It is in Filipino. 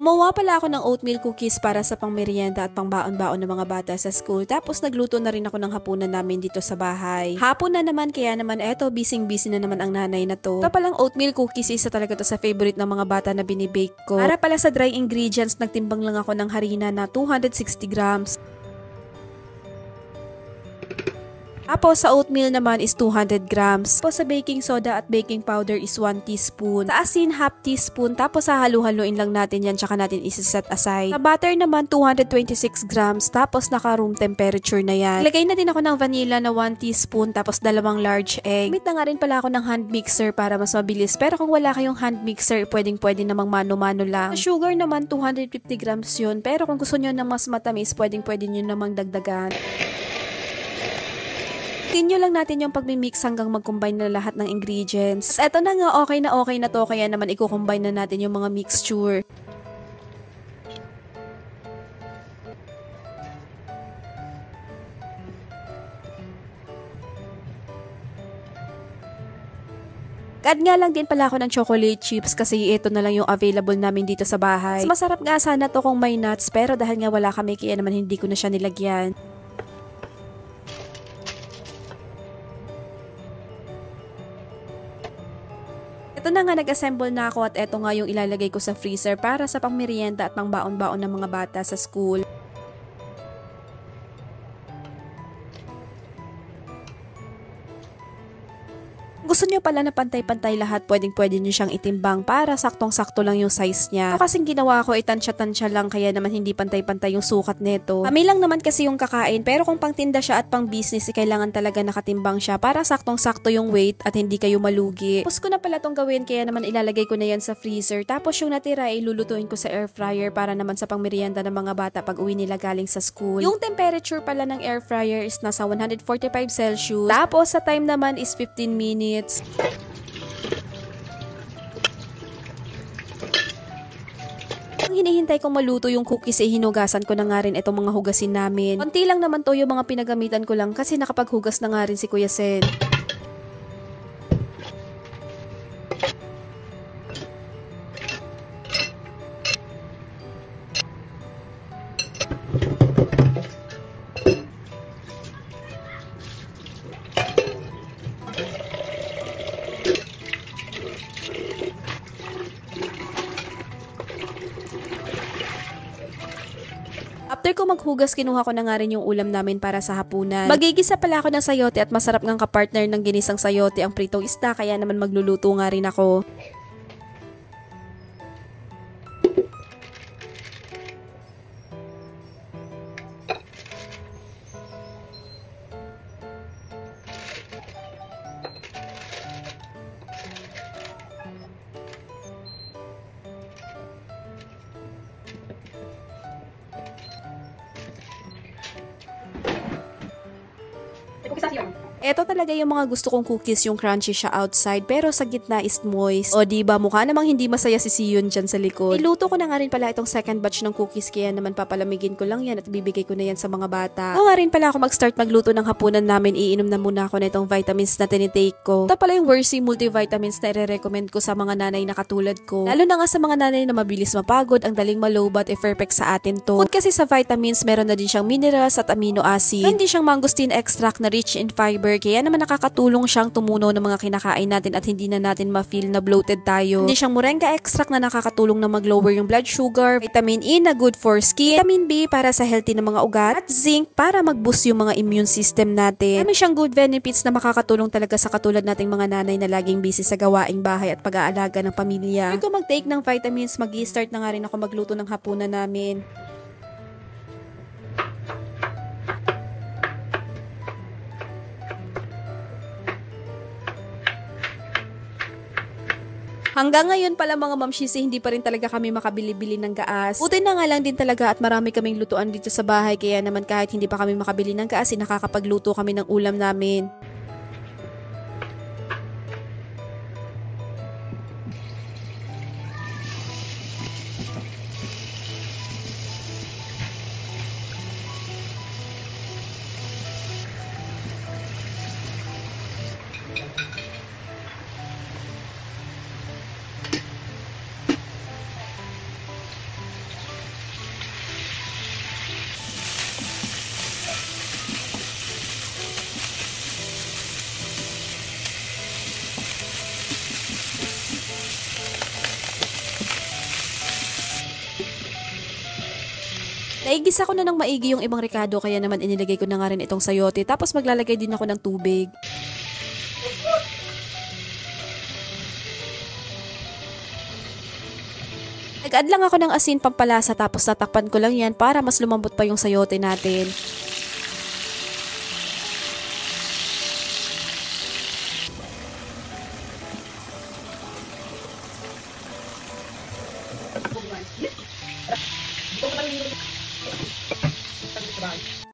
Gumawa pala ako ng oatmeal cookies para sa pangmeryenda at pangbaon-baon ng mga bata sa school. Tapos nagluto na rin ako ng hapunan namin dito sa bahay. Hapon na naman, kaya naman eto, busy na naman ang nanay na to. Ito palang oatmeal cookies, isa talaga to sa favorite ng mga bata na binibake ko. Para pala sa dry ingredients, nagtimbang lang ako ng harina na 260 grams. Tapos sa oatmeal naman is 200 grams. Tapos sa baking soda at baking powder is 1 teaspoon. Sa asin, half teaspoon. Tapos hahalu-haluin lang natin yan, tsaka natin isa-set aside. Sa butter naman, 226 grams. Tapos naka room temperature na yan. Ilagay na din ako ng vanilla na 1 teaspoon. Tapos 2 large egg. Gamit na nga rin pala ako ng hand mixer para mas mabilis. Pero kung wala kayong hand mixer, pwedeng namang mano-mano lang. Sa sugar naman, 250 grams yun. Pero kung gusto nyo na mas matamis, pwedeng nyo namang dagdagan. Continue lang natin yung pagmimix hanggang mag-combine na lahat ng ingredients. Eto na nga, okay na to, kaya naman i-combine na natin yung mga mixture. Add nga lang din pala ako ng chocolate chips kasi ito na lang yung available namin dito sa bahay. Mas masarap nga sana to kung may nuts, pero dahil nga wala kami, kaya naman hindi ko na siya nilagyan. Ito na nga, nag-assemble na ako at ito nga yung ilalagay ko sa freezer para sa pangmeryenda at pangbaon-baon ng mga bata sa school. Gusto nyo pala na pantay-pantay lahat, pwede nyo siyang itimbang para saktong-sakto lang yung size niya. Ito kasing ginawa ko, tansya-tansya lang, kaya naman hindi pantay-pantay yung sukat nito. Kami lang naman kasi yung kakain, pero kung pangtinda siya at pang business, kailangan talaga nakatimbang siya para saktong-sakto yung weight at hindi kayo malugi. Tapos ko na pala tong gawin, kaya naman ilalagay ko na yan sa freezer. Tapos yung natira ay lulutuin ko sa air fryer para naman sa pangmeryenda ng mga bata pag uwi nila galing sa school. Yung temperature pala ng air fryer is nasa 145 Celsius. Tapos sa time naman is 15 minutes. Ang hinihintay kong maluto yung cookies ay hinugasan ko na nga rin itong mga hugasin namin. Konti lang naman to yung mga pinagamitan ko lang kasi nakapaghugas na nga rin si Kuya Sen. After ko maghugas, kinuha ko na nga rin yung ulam namin para sa hapunan. Magigisa pala ako ng sayote at masarap ngang kapartner ng ginisang sayote ang pritong isda, kaya naman magluluto nga rin ako. Ito talaga yung mga gusto kong cookies, yung crunchy siya outside pero sa gitna is moist. O diba, mukha namang hindi masaya si Sion dyan sa likod. Iluto ko na nga rin pala itong second batch ng cookies, kaya naman papalamigin ko lang yan at bibigay ko na yan sa mga bata. O nga rin pala ako mag-start magluto ng hapunan namin, iinom na muna ako na itong vitamins na tinitake ko. Ito pala yung Worthy multivitamins na i-recommend ko sa mga nanay na katulad ko. Lalo na nga sa mga nanay na mabilis mapagod, ang daling malobat, perfect sa atin to. Bukod kasi sa vitamins, meron na din siyang minerals at amino acid. Hindi siyang mangosteen extract na rich in fiber, kaya naman nakakatulong siyang tumunaw ng mga kinakain natin at hindi na natin ma-feel na bloated tayo. Hindi siyang moringa extract na nakakatulong na mag-lower yung blood sugar, vitamin E na good for skin, vitamin B para sa healthy na mga ugat, at zinc para mag-boost yung mga immune system natin. Marami siyang good benefits na makakatulong talaga sa katulad nating mga nanay na laging busy sa gawaing bahay at pag-aalaga ng pamilya. Kung mag-take ng vitamins, mag-i-start na nga rin ako magluto ng hapunan namin. Hanggang ngayon pala mga mamshisi, hindi pa rin talaga kami makabili-bili ng gaas. Buti na nga lang din talaga at marami kaming lutuan dito sa bahay, kaya naman kahit hindi pa kami makabili ng gaas, nakakapagluto kami ng ulam namin. Naigisa ko na ng maigi yung ibang rekado kaya naman inilagay ko na nga rin itong sayote tapos maglalagay din ako ng tubig. Nag-add lang ako ng asin pampalasa tapos tatakpan ko lang yan para mas lumambot pa yung sayote natin.